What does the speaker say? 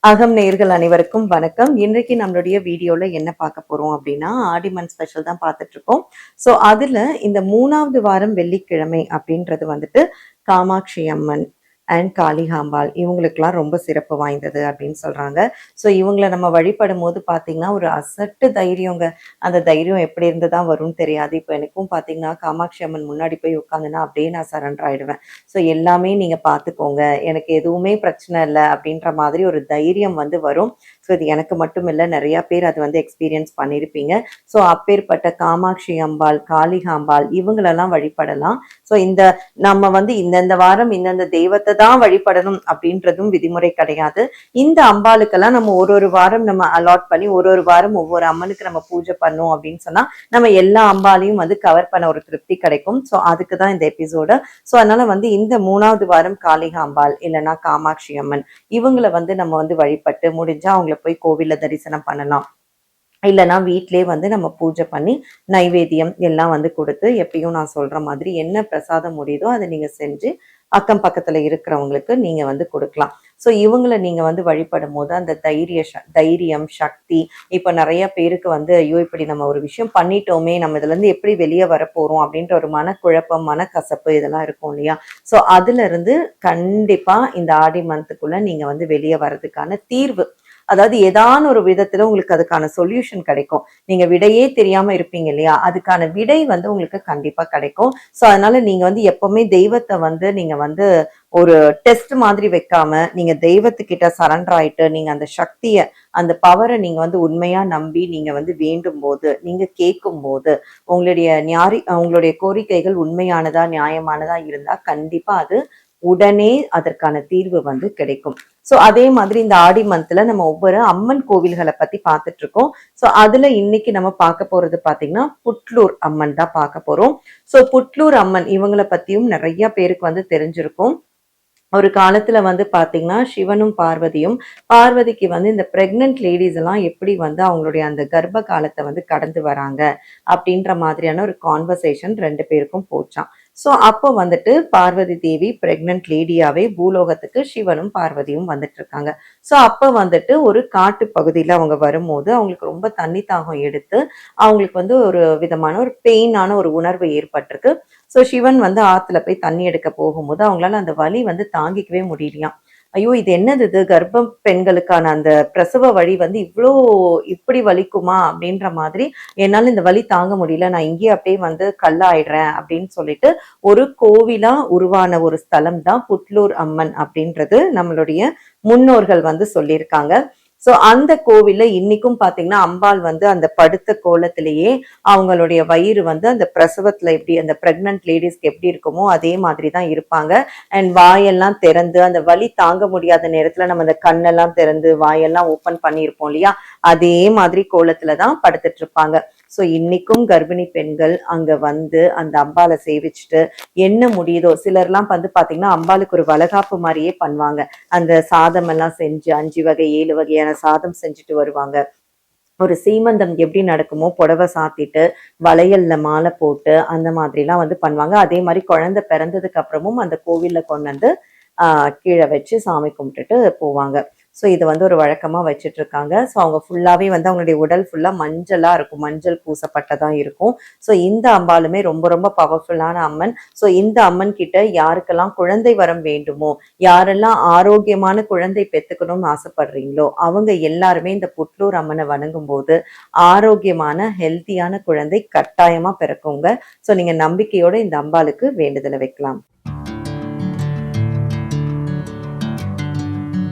அகம் நேயர்கள் அனைவருக்கும் வணக்கம். இன்றைக்கு நம்மளுடைய வீடியோல என்ன பார்க்க போறோம் அப்படின்னா, ஆடி மந்த் ஸ்பெஷல் தான் பார்த்துட்டு இருக்கோம். ஸோ அதுல இந்த 3வது வாரம் வெள்ளிக்கிழமை அப்படின்றது வந்துட்டு காமாட்சி அம்மன் அண்ட் காளிகாம்பாள் இவங்களுக்கெல்லாம் ரொம்ப சிறப்பு வாய்ந்தது அப்படின்னு சொல்றாங்க. ஸோ இவங்கள நம்ம வழிபடும்போது பார்த்தீங்கன்னா, ஒரு அசட்டு தைரியங்க. அந்த தைரியம் எப்படி இருந்து தான் வரும்னு தெரியாது. இப்போ எனக்கும் பார்த்தீங்கன்னா, காமாட்சி அம்மன் முன்னாடி போய் உட்காந்தேன்னா அப்படியே நான் சரண்டர் ஆயிடுவேன். ஸோ எல்லாமே நீங்க பார்த்துக்கோங்க. எனக்கு எதுவுமே பிரச்சனை இல்ல அப்படின்ற மாதிரி ஒரு தைரியம் வந்து வரும். ஸோ இது எனக்கு மட்டும் இல்ல, நெறைய பேர் அது வந்து எக்ஸ்பீரியன்ஸ் பண்ணியிருப்பீங்க. ஸோ அப்பேற்பட்ட காமாட்சி அம்பாள், காளிகாம்பாள் இவங்களெல்லாம் வழிபடலாம். ஸோ இந்த நம்ம வந்து இந்தந்த வாரம் இந்தந்த தெய்வத்தை தான் வழிபடணும் அப்படின்றதும் விதிமுறை கிடையாது. இந்த அம்பாளுக்கெல்லாம் நம்ம ஒரு வாரம் நம்ம அலாட் பண்ணி ஒரு வாரம் ஒவ்வொரு அம்மனுக்கு நம்ம பூஜை பண்ணோம் அப்படின்னு சொன்னா நம்ம எல்லா அம்பாலையும் வந்து கவர் பண்ண ஒரு திருப்தி கிடைக்கும். ஸோ அதுக்கு தான் இந்த எபிசோடு. ஸோ அதனால வந்து இந்த 3வது வாரம் காளிகாம்பாள் இல்லைன்னா காமாட்சி அம்மன் இவங்களை வந்து நம்ம வந்து வழிபட்டு முடிஞ்சா அவங்கள போய் கோவில்ல தரிசனம் பண்ணலாம். இல்லைன்னா வீட்டிலே வந்து நம்ம பூஜை பண்ணி நைவேத்தியம் எல்லாம் வந்து கொடுத்து எப்பயும் நான் சொல்ற மாதிரி என்ன பிரசாதம் முடியுதோ அதை நீங்க செஞ்சு அக்கம் பக்கத்துல இருக்கிறவங்களுக்கு நீங்க வந்து கொடுக்கலாம். ஸோ இவங்களை நீங்க வந்து வழிபடும் போது அந்த தைரியம் சக்தி இப்ப நிறைய பேருக்கு வந்து ஐயோ இப்படி நம்ம ஒரு விஷயம் பண்ணிட்டோமே, நம்ம இதுல இருந்து எப்படி வெளியே வரப்போறோம் அப்படின்ற ஒரு மனக்குழப்பம் மனக்கசப்பு இதெல்லாம் இருக்கும் இல்லையா. ஸோ அதுல இருந்து கண்டிப்பா இந்த ஆடி மந்த்துக்குள்ள நீங்க வந்து வெளியே வர்றதுக்கான தீர்வு, அதாவது ஏதான ஒரு விதத்துல உங்களுக்கு அதுக்கான சொல்யூஷன் கிடைக்கும். நீங்க விடையே தெரியாம இருப்பீங்க இல்லையா, அதுக்கான விடை வந்து உங்களுக்கு கண்டிப்பா கிடைக்கும். ஸோ அதனால நீங்க வந்து எப்பவுமே தெய்வத்தை வந்து நீங்க வந்து ஒரு டெஸ்ட் மாதிரி வைக்காம நீங்க தெய்வத்துக்கிட்ட சரண்டர் ஆயிட்டு நீங்க அந்த சக்திய அந்த பவரை நீங்க வந்து உண்மையா நம்பி நீங்க வந்து வேண்டும் போது நீங்க கேட்கும் போது உங்களுடைய கோரிக்கைகள் உண்மையானதா நியாயமானதா இருந்தா கண்டிப்பா அது உடனே அதற்கான தீர்வு வந்து கிடைக்கும். ஸோ அதே மாதிரி இந்த ஆடி மந்த்ல நம்ம ஒவ்வொரு அம்மன் கோவில்களை பத்தி பார்த்துட்டு இருக்கோம். ஸோ அதுல இன்னைக்கு நம்ம பார்க்க போறது பாத்தீங்கன்னா புட்லூர் அம்மன் தான் பார்க்க போறோம். ஸோ புட்லூர் அம்மன் இவங்களை பத்தியும் நிறைய பேருக்கு வந்து தெரிஞ்சிருக்கும். ஒரு காலத்துல வந்து பாத்தீங்கன்னா சிவனும் பார்வதியும், பார்வதிக்கு வந்து இந்த பிரெக்னன்ட் லேடிஸ் எல்லாம் எப்படி வந்து அவங்களுடைய அந்த கர்ப்ப காலத்தை வந்து கடந்து வராங்க அப்படின்ற மாதிரியான ஒரு கான்வர்சேஷன் 2 பேருக்கும் போச்சாம். ஸோ அப்போ வந்துட்டு பார்வதி தேவி பிரெக்னன்ட் லேடியாவே பூலோகத்துக்கு சிவனும் பார்வதியும் வந்துட்டு இருக்காங்க. ஸோ அப்போ வந்துட்டு ஒரு காட்டு பகுதியில அவங்க வரும்போது அவங்களுக்கு ரொம்ப தண்ணி தாகம் எடுத்து அவங்களுக்கு வந்து ஒரு விதமான ஒரு பெயினான ஒரு உணர்வு ஏற்பட்டிருக்கு. ஸோ சிவன் வந்து ஆத்துல போய் தண்ணி எடுக்க போகும்போது அவங்களால அந்த வலி வந்து தாங்கிக்கவே முடியலையாம். ஐயோ இது என்னது, இது கர்ப்பம் பெண்களுக்கான அந்த பிரசவ வழி வந்து இப்படி வலிக்குமா அப்படின்ற மாதிரி என்னால இந்த வலி தாங்க முடியல, நான் இங்கேயே அப்படியே வந்து கல்லாயிடுறேன் அப்படின்னு சொல்லிட்டு ஒரு கோவிலா உருவான ஒரு ஸ்தலம் தான் புட்லூர் அம்மன் அப்படின்றது நம்மளுடைய முன்னோர்கள் வந்து சொல்லியிருக்காங்க. ஸோ அந்த கோவில்ல இன்னைக்கும் பாத்தீங்கன்னா அம்பாள் வந்து அந்த படுத்த கோலத்திலேயே அவங்களுடைய வயிறு வந்து அந்த பிரசவத்துல எப்படி அந்த பிரெக்னன்ட் லேடிஸ்க்கு எப்படி இருக்குமோ அதே மாதிரி தான் இருப்பாங்க. அண்ட் வாயெல்லாம் திறந்து அந்த வலி தாங்க முடியாத நேரத்துல நம்ம அந்த கண்ணெல்லாம் திறந்து வாயெல்லாம் ஓப்பன் பண்ணியிருப்போம் இல்லையா, அதே மாதிரி கோலத்துல தான் படுத்துட்டு இருப்பாங்க. ஸோ இன்னைக்கும் கர்ப்பிணி பெண்கள் அங்க வந்து அந்த அம்பாலை சேவிச்சுட்டு என்ன முடியுதோ, சிலர்லாம் வந்து பாத்தீங்கன்னா அம்பாளுக்கு ஒரு வளகாப்பு மாதிரியே பண்ணுவாங்க. அந்த சாதம் எல்லாம் செஞ்சு 5 வகை 7 வகையான சாதம் செஞ்சுட்டு வருவாங்க. ஒரு சீமந்தம் எப்படி நடக்குமோ புடவை சாத்திட்டு வளையல்ல மாலை போட்டு அந்த மாதிரிலாம் வந்து பண்ணுவாங்க. அதே மாதிரி குழந்தை பிறந்ததுக்கு அப்புறமும் அந்த கோவில்ல கொண்டு வந்து கீழே வச்சு சாமி கும்பிட்டுட்டு போவாங்க. ஸோ இது வந்து ஒரு வழக்கமா வச்சுட்டு இருக்காங்க. ஸோ அவங்க ஃபுல்லாவே வந்து அவங்களுடைய உடல் ஃபுல்லா மஞ்சளா இருக்கும், மஞ்சள் பூசப்பட்டதான் இருக்கும். ஸோ இந்த அம்பாலுமே ரொம்ப ரொம்ப பவர்ஃபுல்லான அம்மன். ஸோ இந்த அம்மன் கிட்ட யாருக்கெல்லாம் குழந்தை வரம் வேண்டுமோ, யாரெல்லாம் ஆரோக்கியமான குழந்தை பெத்துக்கணும்னு ஆசைப்படுறீங்களோ அவங்க எல்லாருமே இந்த புட்லூர் அம்மனை வணங்கும் போது ஆரோக்கியமான ஹெல்த்தியான குழந்தை கட்டாயமா பிறக்குங்க. ஸோ நீங்க நம்பிக்கையோட இந்த அம்பாளுக்கு வேண்டுதலை வைக்கலாம்.